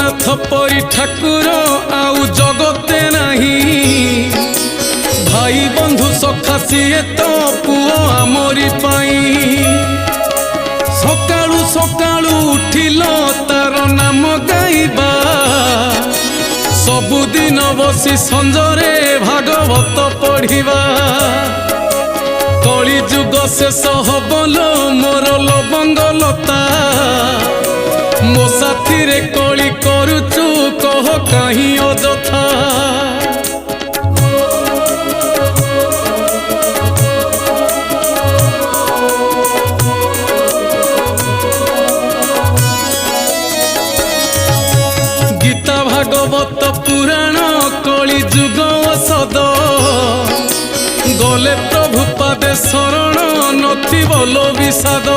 जगन्नाथ परी ठाकुर आउ जगते नहीं भाई बंधु सखा सीए तो पुओ आमरी पाई सकाळू सकाळू उठिल तार नाम गाइबा सबुदिन बसी संजरे भागवत पढ़िबा कली जुग शेष हबलो मोर लवंगलता मो साथी रे कली करुचु कह कहीं अजथा गीता भागवत पुराण कली जुग औषध गले प्रभु पादे शरण नथी बोलो विषाद।